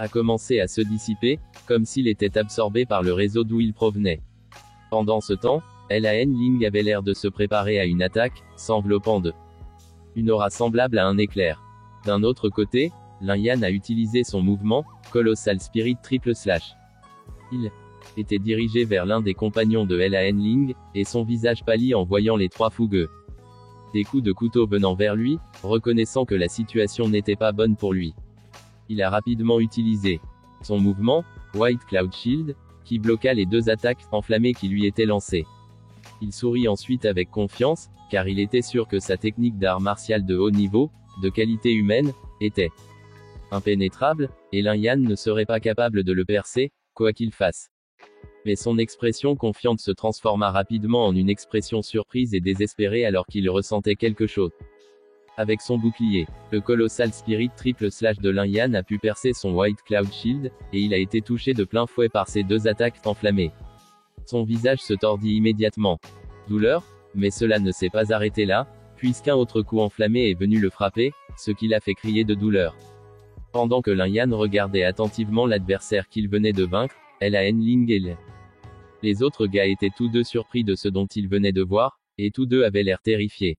a commencé à se dissiper, comme s'il était absorbé par le réseau d'où il provenait. Pendant ce temps, Lan Ling avait l'air de se préparer à une attaque, s'enveloppant de une aura semblable à un éclair. D'un autre côté, Lin Yan a utilisé son mouvement, Colossal Spirit triple slash. Il était dirigé vers l'un des compagnons de Lan Ling, et son visage pâlit en voyant les trois fougueux. Des coups de couteau venant vers lui, reconnaissant que la situation n'était pas bonne pour lui. Il a rapidement utilisé son mouvement, White Cloud Shield, qui bloqua les deux attaques enflammées qui lui étaient lancées. Il sourit ensuite avec confiance, car il était sûr que sa technique d'art martial de haut niveau, de qualité humaine, était impénétrable, et Lin Yan ne serait pas capable de le percer, quoi qu'il fasse. Mais son expression confiante se transforma rapidement en une expression surprise et désespérée alors qu'il ressentait quelque chose. Avec son bouclier, le Colossal Spirit triple slash de Lin Yan a pu percer son White Cloud Shield, et il a été touché de plein fouet par ces deux attaques enflammées. Son visage se tordit immédiatement. Douleur, mais cela ne s'est pas arrêté là, puisqu'un autre coup enflammé est venu le frapper, ce qui l'a fait crier de douleur. Pendant que Lin Yan regardait attentivement l'adversaire qu'il venait de vaincre, Lan Ling et les autres gars étaient tous deux surpris de ce dont ils venaient de voir, et tous deux avaient l'air terrifiés.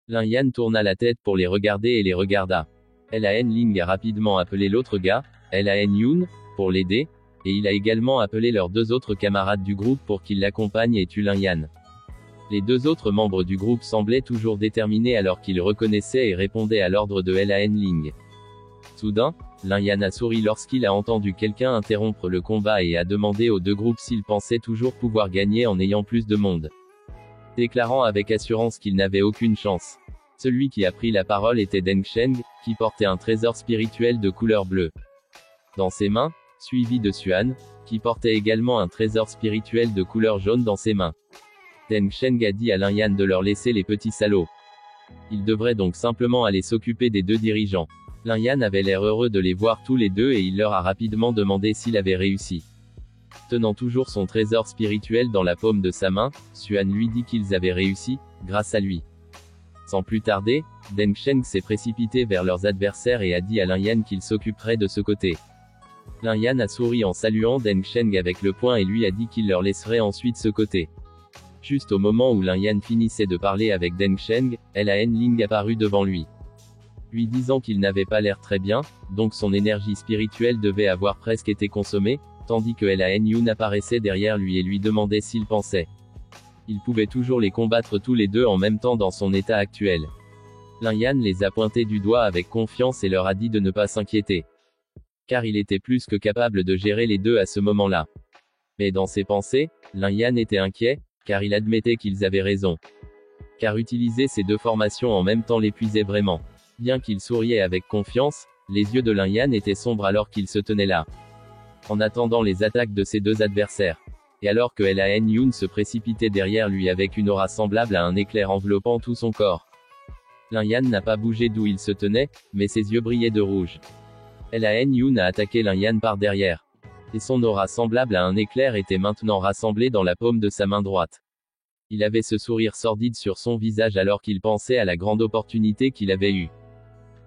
Lin Yan tourna la tête pour les regarder et les regarda. Lan Ling a rapidement appelé l'autre gars, Lan Yun, pour l'aider, et il a également appelé leurs deux autres camarades du groupe pour qu'ils l'accompagnent et tuent Lin Yan. Les deux autres membres du groupe semblaient toujours déterminés alors qu'ils reconnaissaient et répondaient à l'ordre de Lan Ling. Soudain, Lin Yan a souri lorsqu'il a entendu quelqu'un interrompre le combat et a demandé aux deux groupes s'ils pensaient toujours pouvoir gagner en ayant plus de monde. Déclarant avec assurance qu'il n'avait aucune chance. Celui qui a pris la parole était Deng Sheng, qui portait un trésor spirituel de couleur bleue dans ses mains, suivi de Xuan, qui portait également un trésor spirituel de couleur jaune dans ses mains. Deng Sheng a dit à Lin Yan de leur laisser les petits salauds. Il devrait donc simplement aller s'occuper des deux dirigeants. Lin Yan avait l'air heureux de les voir tous les deux et il leur a rapidement demandé s'il avait réussi. Tenant toujours son trésor spirituel dans la paume de sa main, Xuan lui dit qu'ils avaient réussi, grâce à lui. Sans plus tarder, Deng Sheng s'est précipité vers leurs adversaires et a dit à Lin Yan qu'il s'occuperait de ce côté. Lin Yan a souri en saluant Deng Sheng avec le poing et lui a dit qu'il leur laisserait ensuite ce côté. Juste au moment où Lin Yan finissait de parler avec Deng Sheng, Lan Ling apparut devant lui. Lui disant qu'il n'avait pas l'air très bien, donc son énergie spirituelle devait avoir presque été consommée, tandis que Lan Yun apparaissait derrière lui et lui demandait s'il pensait. Il pouvait toujours les combattre tous les deux en même temps dans son état actuel. Lin Yan les a pointés du doigt avec confiance et leur a dit de ne pas s'inquiéter. Car il était plus que capable de gérer les deux à ce moment-là. Mais dans ses pensées, Lin Yan était inquiet, car il admettait qu'ils avaient raison. Car utiliser ces deux formations en même temps l'épuisait vraiment. Bien qu'il souriait avec confiance, les yeux de Lin Yan étaient sombres alors qu'il se tenait là, en attendant les attaques de ses deux adversaires. Et alors que Lan Yun se précipitait derrière lui avec une aura semblable à un éclair enveloppant tout son corps. Lin Yan n'a pas bougé d'où il se tenait, mais ses yeux brillaient de rouge. Lan Yun a attaqué Lin Yan par derrière. Et son aura semblable à un éclair était maintenant rassemblée dans la paume de sa main droite. Il avait ce sourire sordide sur son visage alors qu'il pensait à la grande opportunité qu'il avait eue.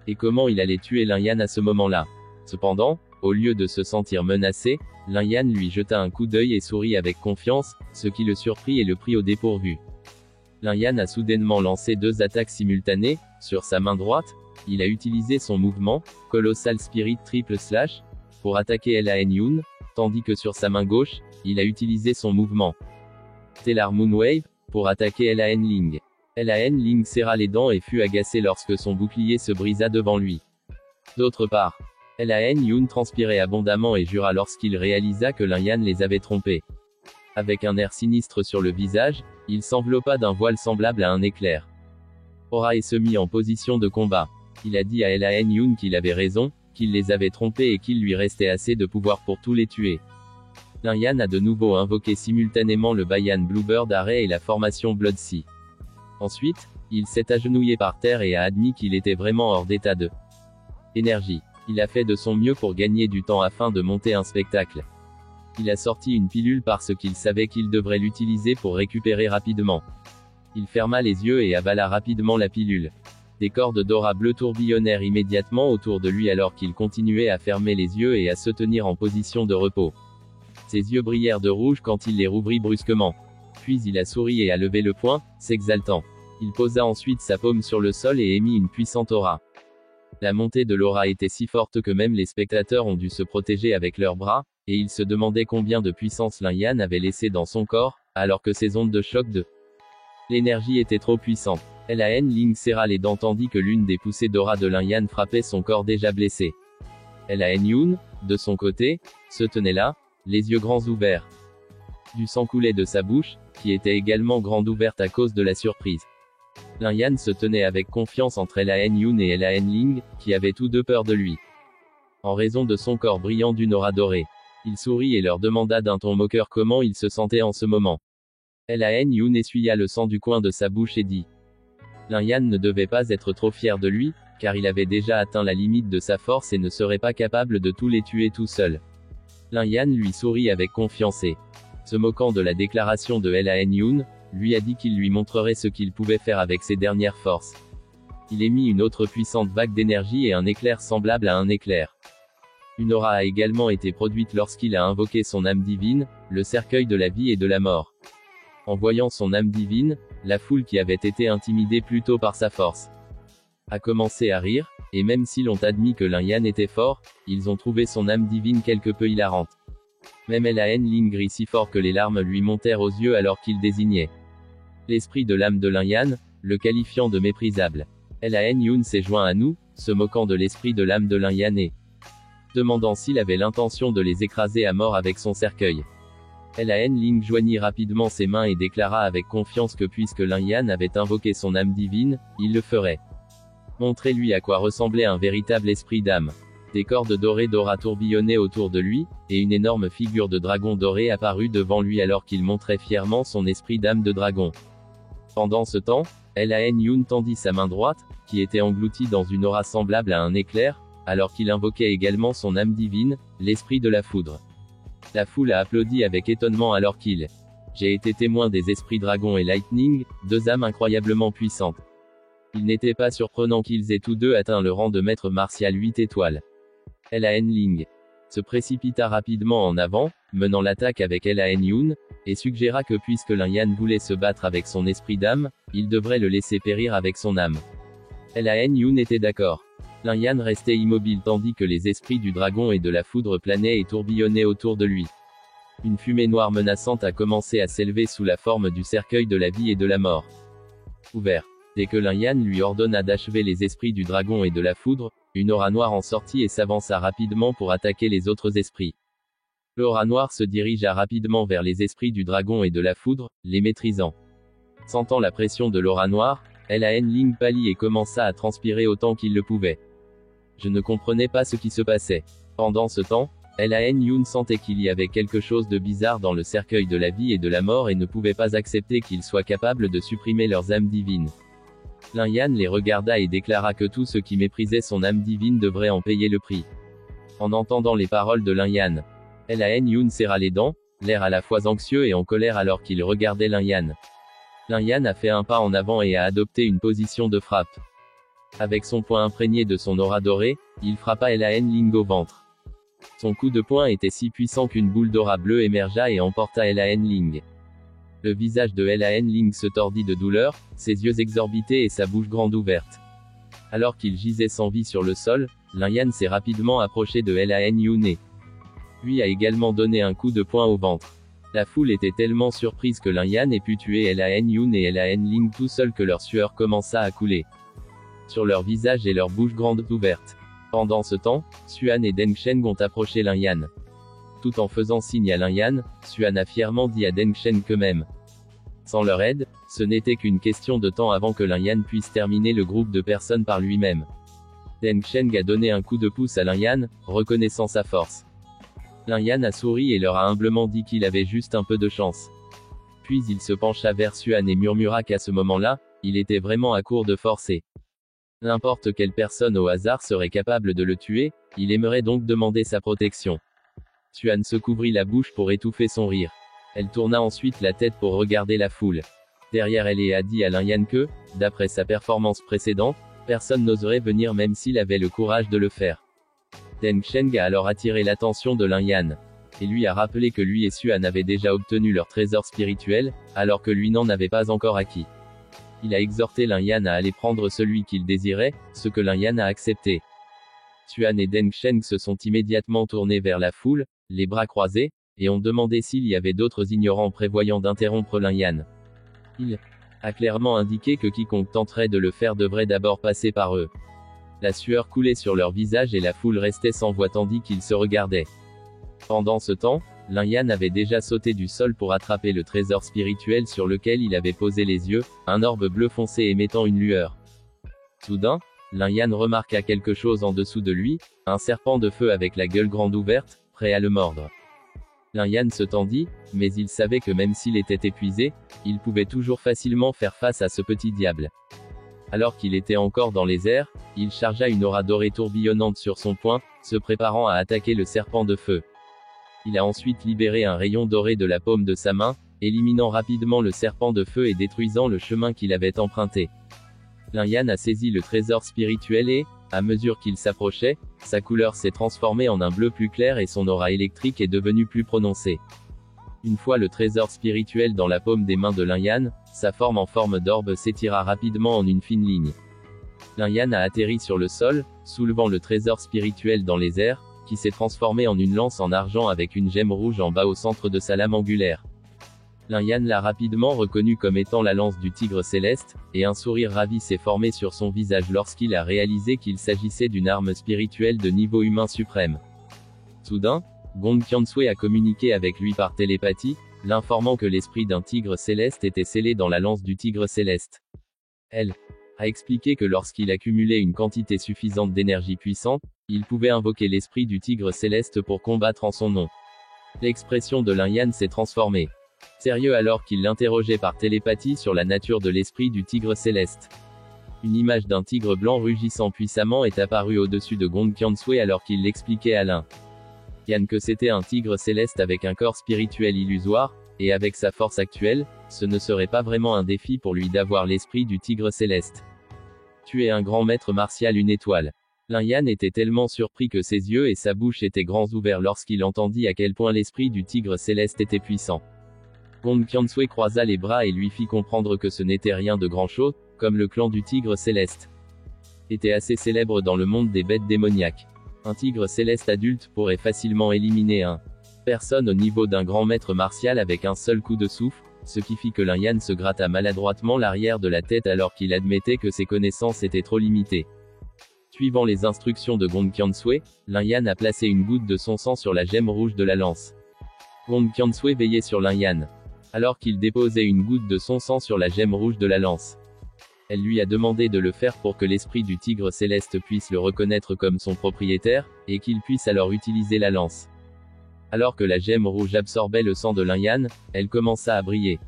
Et comment il allait tuer Lin Yan à ce moment-là. Cependant, au lieu de se sentir menacé, Lin Yan lui jeta un coup d'œil et sourit avec confiance, ce qui le surprit et le prit au dépourvu. Lin Yan a soudainement lancé deux attaques simultanées, sur sa main droite, il a utilisé son mouvement, Colossal Spirit triple slash, pour attaquer Lan Yun, tandis que sur sa main gauche, il a utilisé son mouvement, Stellar Moonwave, pour attaquer Lan Ling. Lan Ling serra les dents et fut agacé lorsque son bouclier se brisa devant lui. D'autre part, Lan Yun transpirait abondamment et jura lorsqu'il réalisa que Lin Yan les avait trompés. Avec un air sinistre sur le visage, il s'enveloppa d'un voile semblable à un éclair. Aura se mit en position de combat. Il a dit à Lan Yun qu'il avait raison, qu'il les avait trompés et qu'il lui restait assez de pouvoir pour tous les tuer. Lin Yan a de nouveau invoqué simultanément le Bayan Bluebird Array et la formation Blood Sea. Ensuite, il s'est agenouillé par terre et a admis qu'il était vraiment hors d'état de énergie. Il a fait de son mieux pour gagner du temps afin de monter un spectacle. Il a sorti une pilule parce qu'il savait qu'il devrait l'utiliser pour récupérer rapidement. Il ferma les yeux et avala rapidement la pilule. Des cordes d'aura bleu tourbillonnèrent immédiatement autour de lui alors qu'il continuait à fermer les yeux et à se tenir en position de repos. Ses yeux brillèrent de rouge quand il les rouvrit brusquement. Puis il a souri et a levé le poing, s'exaltant. Il posa ensuite sa paume sur le sol et émit une puissante aura. La montée de l'aura était si forte que même les spectateurs ont dû se protéger avec leurs bras, et ils se demandaient combien de puissance Lin Yan avait laissé dans son corps, alors que ces ondes de choc de l'énergie étaient trop puissantes. Lan Ling serra les dents tandis que l'une des poussées d'aura de Lin Yan frappait son corps déjà blessé. Lan Yun, de son côté, se tenait là, les yeux grands ouverts. Du sang coulait de sa bouche, qui était également grande ouverte à cause de la surprise. Lin Yan se tenait avec confiance entre Lan Yun et Lan Ling, qui avaient tous deux peur de lui. En raison de son corps brillant d'une aura dorée. Il sourit et leur demanda d'un ton moqueur comment il se sentait en ce moment. Lan Yun essuya le sang du coin de sa bouche et dit. Lin Yan ne devait pas être trop fier de lui, car il avait déjà atteint la limite de sa force et ne serait pas capable de tous les tuer tout seul. Lin Yan lui sourit avec confiance et, se moquant de la déclaration de Lan Yun, lui a dit qu'il lui montrerait ce qu'il pouvait faire avec ses dernières forces. Il émit une autre puissante vague d'énergie et un éclair semblable à un éclair. Une aura a également été produite lorsqu'il a invoqué son âme divine, le cercueil de la vie et de la mort. En voyant son âme divine, la foule qui avait été intimidée plus tôt par sa force a commencé à rire, et même s'ils ont admis que Lin Yan était fort, ils ont trouvé son âme divine quelque peu hilarante. Même Lan Ling rit si fort que les larmes lui montèrent aux yeux alors qu'il désignait l'esprit de l'âme de Lin Yan, le qualifiant de méprisable. Lan Yun s'est joint à nous, se moquant de l'esprit de l'âme de Lin Yan et demandant s'il avait l'intention de les écraser à mort avec son cercueil. Lan Ling joignit rapidement ses mains et déclara avec confiance que puisque Lin Yan avait invoqué son âme divine, il le ferait. Montrez-lui à quoi ressemblait un véritable esprit d'âme. Des cordes dorées d'aura tourbillonnaient autour de lui, et une énorme figure de dragon doré apparut devant lui alors qu'il montrait fièrement son esprit d'âme de dragon. Pendant ce temps, Lan Yun tendit sa main droite, qui était engloutie dans une aura semblable à un éclair, alors qu'il invoquait également son âme divine, l'esprit de la foudre. La foule a applaudi avec étonnement alors qu'il. J'ai été témoin des esprits Dragon et Lightning, deux âmes incroyablement puissantes. Il n'était pas surprenant qu'ils aient tous deux atteint le rang de maître martial 8 étoiles. Lan Ling se précipita rapidement en avant, menant l'attaque avec Lan Yun, et suggéra que puisque Lin Yan voulait se battre avec son esprit d'âme, il devrait le laisser périr avec son âme. Lan Yun était d'accord. Lin Yan restait immobile tandis que les esprits du dragon et de la foudre planaient et tourbillonnaient autour de lui. Une fumée noire menaçante a commencé à s'élever sous la forme du cercueil de la vie et de la mort. Ouvert. Dès que Lin Yan lui ordonna d'achever les esprits du dragon et de la foudre, une aura noire en sortit et s'avança rapidement pour attaquer les autres esprits. L'aura noire se dirigea rapidement vers les esprits du dragon et de la foudre, les maîtrisant. Sentant la pression de l'aura noire, Lan Ling pâlit et commença à transpirer autant qu'il le pouvait. Je ne comprenais pas ce qui se passait. Pendant ce temps, Lan Yun sentait qu'il y avait quelque chose de bizarre dans le cercueil de la vie et de la mort et ne pouvait pas accepter qu'ils soient capables de supprimer leurs âmes divines. Lin Yan les regarda et déclara que tous ceux qui méprisaient son âme divine devraient en payer le prix. En entendant les paroles de Lin Yan, Lan Yun serra les dents, l'air à la fois anxieux et en colère alors qu'il regardait Lin Yan. Lin Yan a fait un pas en avant et a adopté une position de frappe. Avec son poing imprégné de son aura dorée, il frappa Lan Ling au ventre. Son coup de poing était si puissant qu'une boule d'aura bleue émergea et emporta Lan Ling. Le visage de Lan Ling se tordit de douleur, ses yeux exorbités et sa bouche grande ouverte. Alors qu'il gisait sans vie sur le sol, Lin Yan s'est rapidement approché de Lan Yun et lui a également donné un coup de poing au ventre. La foule était tellement surprise que Lin Yan ait pu tuer Lan Yun et Lan Ling tout seul que leur sueur commença à couler sur leur visage et leur bouche grande ouverte. Pendant ce temps, Xuan et Deng Sheng ont approché Lin Yan. Tout en faisant signe à Lin Yan, Xuan a fièrement dit à Deng Sheng que même sans leur aide, ce n'était qu'une question de temps avant que Lin Yan puisse terminer le groupe de personnes par lui-même. Deng Sheng a donné un coup de pouce à Lin Yan, reconnaissant sa force. Lin Yan a souri et leur a humblement dit qu'il avait juste un peu de chance. Puis il se pencha vers Xuan et murmura qu'à ce moment-là, il était vraiment à court de force et n'importe quelle personne au hasard serait capable de le tuer, il aimerait donc demander sa protection. Xuan se couvrit la bouche pour étouffer son rire. Elle tourna ensuite la tête pour regarder la foule. Derrière elle et a dit à Lin Yan que, d'après sa performance précédente, Personne n'oserait venir même s'il avait le courage de le faire. Deng Sheng a alors attiré l'attention de Lin Yan. Et lui a rappelé que lui et Xuan avaient déjà obtenu leur trésor spirituel, alors que lui n'en avait pas encore acquis. Il a exhorté Lin Yan à aller prendre celui qu'il désirait, ce que Lin Yan a accepté. Xuan et Deng Sheng se sont immédiatement tournés vers la foule, les bras croisés, et ont demandé s'il y avait d'autres ignorants prévoyant d'interrompre Lin Yan. Il a clairement indiqué que quiconque tenterait de le faire devrait d'abord passer par eux. La sueur coulait sur leur visage et la foule restait sans voix tandis qu'ils se regardaient. Pendant ce temps, Lin Yan avait déjà sauté du sol pour attraper le trésor spirituel sur lequel il avait posé les yeux, un orbe bleu foncé émettant une lueur. Soudain, Lin Yan remarqua quelque chose en dessous de lui, un serpent de feu avec la gueule grande ouverte, prêt à le mordre. Lin Yan se tendit, mais il savait que même s'il était épuisé, il pouvait toujours facilement faire face à ce petit diable. Alors qu'il était encore dans les airs, il chargea une aura dorée tourbillonnante sur son poing, se préparant à attaquer le serpent de feu. Il a ensuite libéré un rayon doré de la paume de sa main, éliminant rapidement le serpent de feu et détruisant le chemin qu'il avait emprunté. Lin Yan a saisi le trésor spirituel et, à mesure qu'il s'approchait, sa couleur s'est transformée en un bleu plus clair et son aura électrique est devenue plus prononcée. Une fois le trésor spirituel dans la paume des mains de Lin Yan, sa forme en forme d'orbe s'étira rapidement en une fine ligne. Lin Yan a atterri sur le sol, soulevant le trésor spirituel dans les airs, qui s'est transformé en une lance en argent avec une gemme rouge en bas au centre de sa lame angulaire. Lin Yan l'a rapidement reconnu comme étant la lance du tigre céleste, et un sourire ravi s'est formé sur son visage lorsqu'il a réalisé qu'il s'agissait d'une arme spirituelle de niveau humain suprême. Soudain, Gong Qiansui a communiqué avec lui par télépathie, l'informant que l'esprit d'un tigre céleste était scellé dans la lance du tigre céleste. Elle a expliqué que lorsqu'il accumulait une quantité suffisante d'énergie puissante, il pouvait invoquer l'esprit du tigre céleste pour combattre en son nom. L'expression de Lin Yan s'est transformée. Sérieux alors qu'il l'interrogeait par télépathie sur la nature de l'esprit du tigre céleste. Une image d'un tigre blanc rugissant puissamment est apparue au-dessus de Gong Qiansui alors qu'il l'expliquait à Lin Yan que c'était un tigre céleste avec un corps spirituel illusoire, et avec sa force actuelle, ce ne serait pas vraiment un défi pour lui d'avoir l'esprit du tigre céleste. Tu es un grand maître martial une étoile. Lin Yan était tellement surpris que ses yeux et sa bouche étaient grands ouverts lorsqu'il entendit à quel point l'esprit du tigre céleste était puissant. Gong Qiansui croisa les bras et lui fit comprendre que ce n'était rien de grand-chose, comme le clan du tigre céleste était assez célèbre dans le monde des bêtes démoniaques. Un tigre céleste adulte pourrait facilement éliminer un personne au niveau d'un grand maître martial avec un seul coup de souffle, ce qui fit que Lin Yan se gratta maladroitement l'arrière de la tête alors qu'il admettait que ses connaissances étaient trop limitées. Suivant les instructions de Gong Qiansui, Lin Yan a placé une goutte de son sang sur la gemme rouge de la lance. Gong Qiansui veillait sur Lin Yan, alors qu'il déposait une goutte de son sang sur la gemme rouge de la lance. Elle lui a demandé de le faire pour que l'esprit du tigre céleste puisse le reconnaître comme son propriétaire, et qu'il puisse alors utiliser la lance. Alors que la gemme rouge absorbait le sang de Lin Yan, elle commença à briller.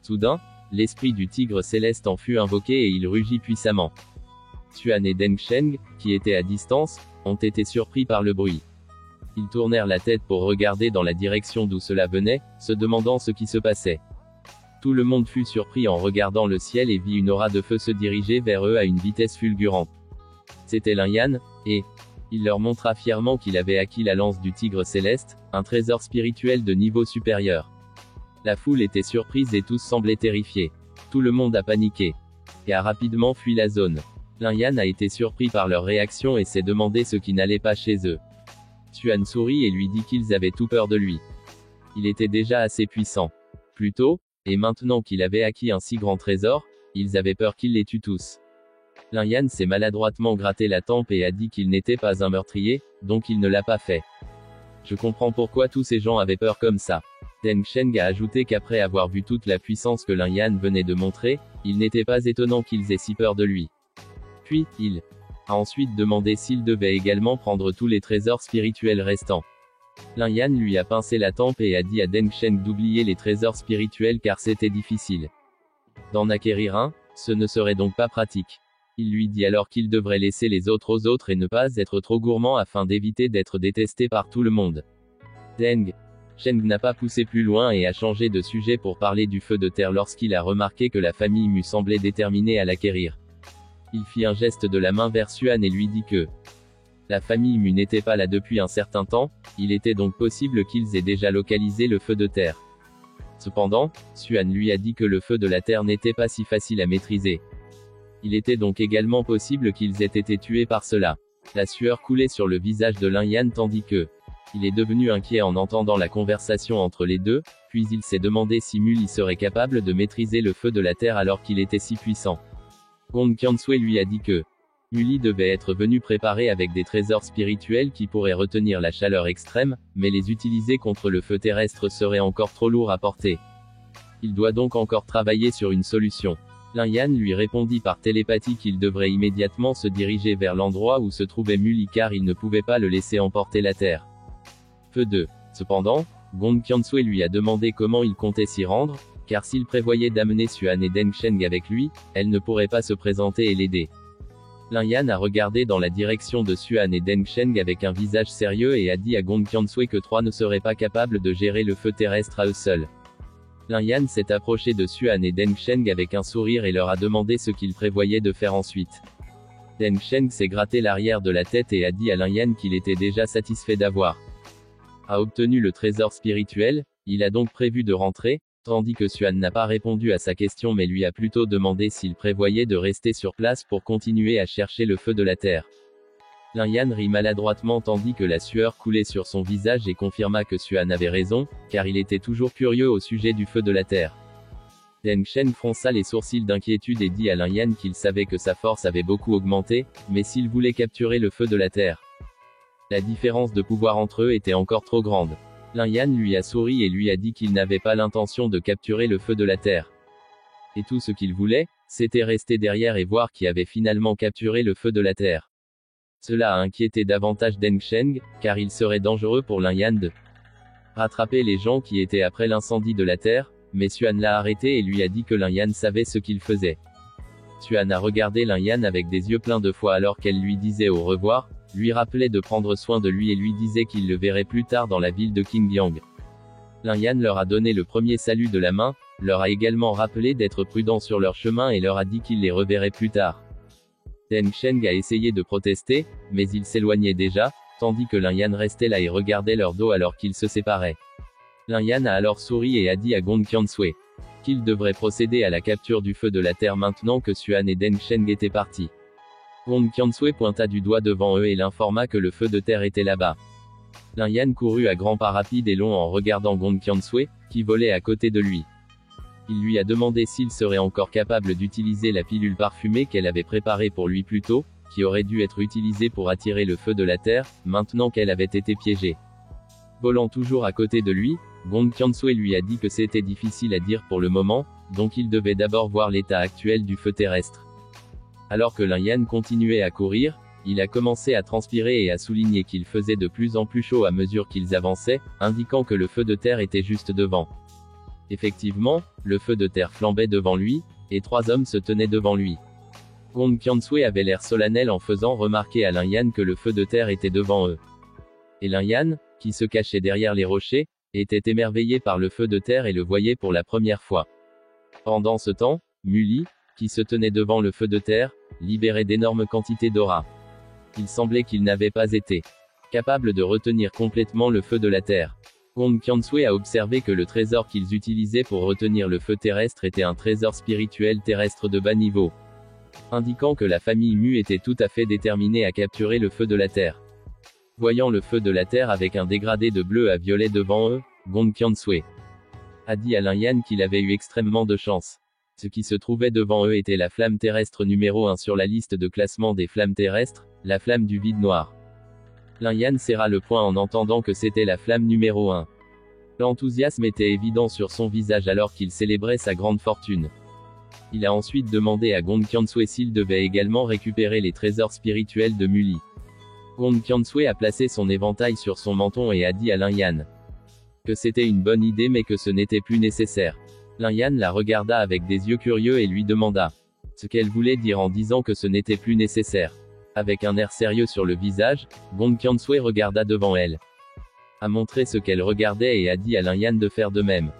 Soudain, l'esprit du tigre céleste en fut invoqué et il rugit puissamment. Xuan et Deng Sheng, qui étaient à distance, ont été surpris par le bruit. Ils tournèrent la tête pour regarder dans la direction d'où cela venait, se demandant ce qui se passait. Tout le monde fut surpris en regardant le ciel et vit une aura de feu se diriger vers eux à une vitesse fulgurante. C'était Lin Yan, et il leur montra fièrement qu'il avait acquis la lance du tigre céleste, un trésor spirituel de niveau supérieur. La foule était surprise et tous semblaient terrifiés. Tout le monde a paniqué et a rapidement fui la zone. Lin Yan a été surpris par leur réaction et s'est demandé ce qui n'allait pas chez eux. Xuan sourit et lui dit qu'ils avaient tout peur de lui. Il était déjà assez puissant. Plus tôt, et maintenant qu'il avait acquis un si grand trésor, ils avaient peur qu'il les tue tous. Lin Yan s'est maladroitement gratté la tempe et a dit qu'il n'était pas un meurtrier, donc il ne l'a pas fait. Je comprends pourquoi tous ces gens avaient peur comme ça. Deng Sheng a ajouté qu'après avoir vu toute la puissance que Lin Yan venait de montrer, il n'était pas étonnant qu'ils aient si peur de lui. Puis, il a ensuite demandé s'il devait également prendre tous les trésors spirituels restants. Lin Yan lui a pincé la tempe et a dit à Deng Sheng d'oublier les trésors spirituels car c'était difficile. D'en acquérir un, ce ne serait donc pas pratique. Il lui dit alors qu'il devrait laisser les autres aux autres et ne pas être trop gourmand afin d'éviter d'être détesté par tout le monde. Deng Sheng n'a pas poussé plus loin et a changé de sujet pour parler du feu de terre lorsqu'il a remarqué que la famille Mu semblait déterminée à l'acquérir. Il fit un geste de la main vers Xuan et lui dit que la famille Mu n'était pas là depuis un certain temps, il était donc possible qu'ils aient déjà localisé le feu de terre. Cependant, Xuan lui a dit que le feu de la terre n'était pas si facile à maîtriser. Il était donc également possible qu'ils aient été tués par cela. La sueur coulait sur le visage de Lin Yan tandis que il est devenu inquiet en entendant la conversation entre les deux, puis il s'est demandé si Muli serait capable de maîtriser le feu de la terre alors qu'il était si puissant. Gong Qiansui lui a dit que Muli devait être venu préparer avec des trésors spirituels qui pourraient retenir la chaleur extrême, mais les utiliser contre le feu terrestre serait encore trop lourd à porter. Il doit donc encore travailler sur une solution. Lin Yan lui répondit par télépathie qu'il devrait immédiatement se diriger vers l'endroit où se trouvait Muli car il ne pouvait pas le laisser emporter la terre. Feu 2. Cependant, Gong Qiansui lui a demandé comment il comptait s'y rendre, car s'il prévoyait d'amener Xuan et Deng Sheng avec lui, elle ne pourrait pas se présenter et l'aider. Lin Yan a regardé dans la direction de Xuan et Deng Sheng avec un visage sérieux et a dit à Gong Qiansui que trois ne seraient pas capables de gérer le feu terrestre à eux seuls. Lin Yan s'est approché de Xuan et Deng Sheng avec un sourire et leur a demandé ce qu'ils prévoyaient de faire ensuite. Deng Sheng s'est gratté l'arrière de la tête et a dit à Lin Yan qu'il était déjà satisfait d'avoir obtenu le trésor spirituel, il a donc prévu de rentrer, tandis que Xuan n'a pas répondu à sa question mais lui a plutôt demandé s'il prévoyait de rester sur place pour continuer à chercher le feu de la terre. Lin Yan rit maladroitement tandis que la sueur coulait sur son visage et confirma que Xuan avait raison, car il était toujours curieux au sujet du feu de la terre. Deng Sheng fronça les sourcils d'inquiétude et dit à Lin Yan qu'il savait que sa force avait beaucoup augmenté, mais s'il voulait capturer le feu de la terre, la différence de pouvoir entre eux était encore trop grande. Lin Yan lui a souri et lui a dit qu'il n'avait pas l'intention de capturer le feu de la terre. Et tout ce qu'il voulait, c'était rester derrière et voir qui avait finalement capturé le feu de la terre. Cela a inquiété davantage Deng Sheng, car il serait dangereux pour Lin Yan de rattraper les gens qui étaient après l'incendie de la terre, mais Xuan l'a arrêté et lui a dit que Lin Yan savait ce qu'il faisait. Xuan a regardé Lin Yan avec des yeux pleins de foi alors qu'elle lui disait au revoir, lui rappelait de prendre soin de lui et lui disait qu'il le verrait plus tard dans la ville de Qingyang. Lin Yan leur a donné le premier salut de la main, leur a également rappelé d'être prudents sur leur chemin et leur a dit qu'il les reverrait plus tard. Deng Sheng a essayé de protester, mais il s'éloignait déjà, tandis que Lin Yan restait là et regardait leur dos alors qu'ils se séparaient. Lin Yan a alors souri et a dit à Gong Qiansui qu'il devrait procéder à la capture du feu de la terre maintenant que Xuan et Deng Sheng étaient partis. Gong Qiansui pointa du doigt devant eux et l'informa que le feu de terre était là-bas. Lin Yan courut à grands pas rapides et longs en regardant Gong Qiansui, qui volait à côté de lui. Il lui a demandé s'il serait encore capable d'utiliser la pilule parfumée qu'elle avait préparée pour lui plus tôt, qui aurait dû être utilisée pour attirer le feu de la terre, maintenant qu'elle avait été piégée. Volant toujours à côté de lui, Gong Qiansui lui a dit que c'était difficile à dire pour le moment, donc il devait d'abord voir l'état actuel du feu terrestre. Alors que Lin Yan continuait à courir, il a commencé à transpirer et à souligner qu'il faisait de plus en plus chaud à mesure qu'ils avançaient, indiquant que le feu de terre était juste devant. Effectivement, le feu de terre flambait devant lui, et trois hommes se tenaient devant lui. Gong Qiansui avait l'air solennel en faisant remarquer à Lin Yan que le feu de terre était devant eux. Et Lin Yan, qui se cachait derrière les rochers, était émerveillé par le feu de terre et le voyait pour la première fois. Pendant ce temps, Muli, qui se tenait devant le feu de terre, libérait d'énormes quantités d'aura. Il semblait qu'il n'avait pas été capable de retenir complètement le feu de la terre. Gong Qiansui a observé que le trésor qu'ils utilisaient pour retenir le feu terrestre était un trésor spirituel terrestre de bas niveau, indiquant que la famille Mu était tout à fait déterminée à capturer le feu de la terre. Voyant le feu de la terre avec un dégradé de bleu à violet devant eux, Gong Qiansui a dit à Lin Yan qu'il avait eu extrêmement de chance. Ce qui se trouvait devant eux était la flamme terrestre numéro 1 sur la liste de classement des flammes terrestres, la flamme du vide noir. Lin Yan serra le poing en entendant que c'était la flamme numéro 1. L'enthousiasme était évident sur son visage alors qu'il célébrait sa grande fortune. Il a ensuite demandé à Gong Qiansui s'il devait également récupérer les trésors spirituels de Muli. Gong Qiansui a placé son éventail sur son menton et a dit à Lin Yan que c'était une bonne idée mais que ce n'était plus nécessaire. Lin Yan la regarda avec des yeux curieux et lui demanda ce qu'elle voulait dire en disant que ce n'était plus nécessaire. Avec un air sérieux sur le visage, Gong Qiansui regarda devant elle, a montré ce qu'elle regardait et a dit à Lin Yan de faire de même.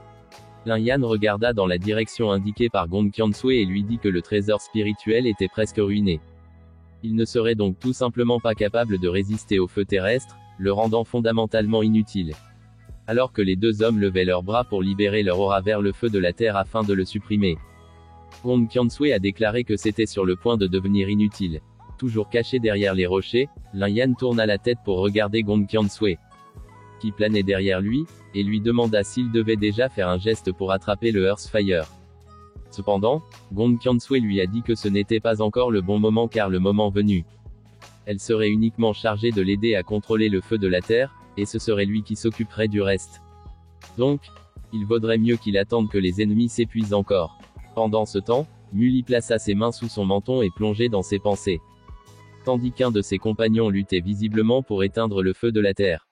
Lin Yan regarda dans la direction indiquée par Gong Qiansui et lui dit que le trésor spirituel était presque ruiné. Il ne serait donc tout simplement pas capable de résister au feu terrestre, le rendant fondamentalement inutile. Alors que les deux hommes levaient leurs bras pour libérer leur aura vers le feu de la Terre afin de le supprimer, Gong Qiansui a déclaré que c'était sur le point de devenir inutile. Toujours caché derrière les rochers, Lin Yan tourna la tête pour regarder Gong Qiansui, qui planait derrière lui, et lui demanda s'il devait déjà faire un geste pour attraper le Earthfire. Cependant, Gong Qiansui lui a dit que ce n'était pas encore le bon moment car le moment venu, elle serait uniquement chargée de l'aider à contrôler le feu de la Terre, et ce serait lui qui s'occuperait du reste. Donc, il vaudrait mieux qu'il attende que les ennemis s'épuisent encore. Pendant ce temps, Muli plaça ses mains sous son menton et plongeait dans ses pensées, tandis qu'un de ses compagnons luttait visiblement pour éteindre le feu de la Terre.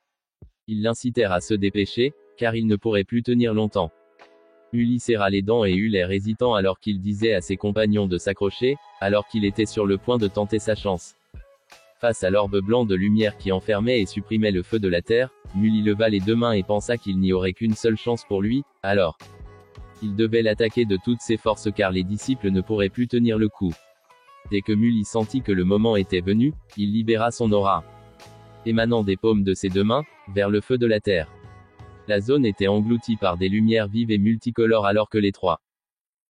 Ils l'incitèrent à se dépêcher, car il ne pourrait plus tenir longtemps. Muli serra les dents et eut l'air hésitant alors qu'il disait à ses compagnons de s'accrocher, alors qu'il était sur le point de tenter sa chance. Face à l'orbe blanc de lumière qui enfermait et supprimait le feu de la Terre, Muli leva les deux mains et pensa qu'il n'y aurait qu'une seule chance pour lui, alors il devait l'attaquer de toutes ses forces car les disciples ne pourraient plus tenir le coup. Dès que Muli sentit que le moment était venu, il libéra son aura, émanant des paumes de ses deux mains, vers le feu de la Terre. La zone était engloutie par des lumières vives et multicolores alors que les trois,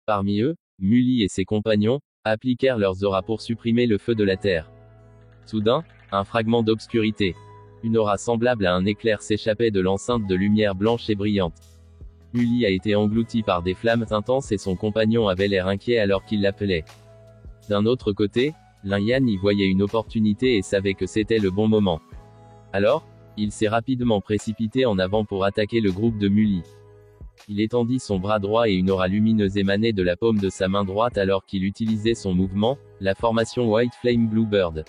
parmi eux, Muli et ses compagnons, appliquèrent leurs auras pour supprimer le feu de la Terre. Soudain, un fragment d'obscurité, une aura semblable à un éclair s'échappait de l'enceinte de lumière blanche et brillante. Muli a été englouti par des flammes intenses et son compagnon avait l'air inquiet alors qu'il l'appelait. D'un autre côté, Lin Yan y voyait une opportunité et savait que c'était le bon moment. Alors, il s'est rapidement précipité en avant pour attaquer le groupe de Muli. Il étendit son bras droit et une aura lumineuse émanait de la paume de sa main droite alors qu'il utilisait son mouvement, la formation White Flame Bluebird.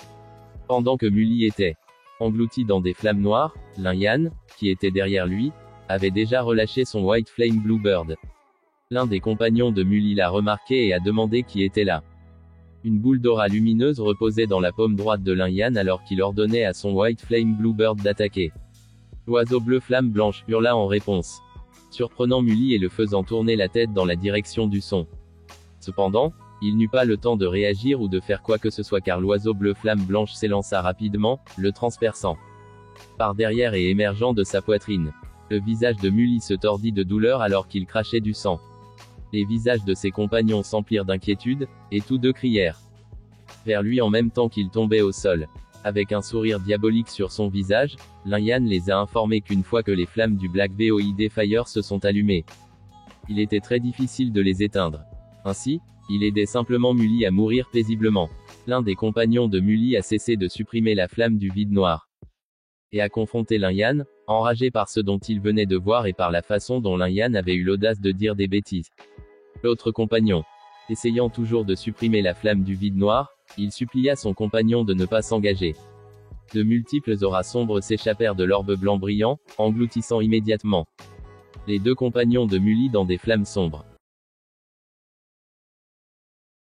Pendant que Muli était englouti dans des flammes noires, Lin Yan, qui était derrière lui, avait déjà relâché son White Flame Bluebird. L'un des compagnons de Muli l'a remarqué et a demandé qui était là. Une boule d'aura lumineuse reposait dans la paume droite de Lin Yan alors qu'il ordonnait à son White Flame Bluebird d'attaquer. L'oiseau bleu flamme blanche hurla en réponse, surprenant Muli et le faisant tourner la tête dans la direction du son. Cependant, il n'eut pas le temps de réagir ou de faire quoi que ce soit car l'oiseau bleu flamme blanche s'élança rapidement, le transperçant par derrière et émergeant de sa poitrine. Le visage de Muli se tordit de douleur alors qu'il crachait du sang. Les visages de ses compagnons s'emplirent d'inquiétude, et tous deux crièrent vers lui en même temps qu'il tombait au sol. Avec un sourire diabolique sur son visage, Lin Yan les a informés qu'une fois que les flammes du Black Void Fire se sont allumées, il était très difficile de les éteindre. Ainsi, il aidait simplement Muli à mourir paisiblement. L'un des compagnons de Muli a cessé de supprimer la flamme du vide noir et a confronté Lin Yan, enragé par ce dont il venait de voir et par la façon dont Lin Yan avait eu l'audace de dire des bêtises. L'autre compagnon, essayant toujours de supprimer la flamme du vide noir, il supplia son compagnon de ne pas s'engager. De multiples auras sombres s'échappèrent de l'orbe blanc brillant, engloutissant immédiatement les deux compagnons de Muli dans des flammes sombres.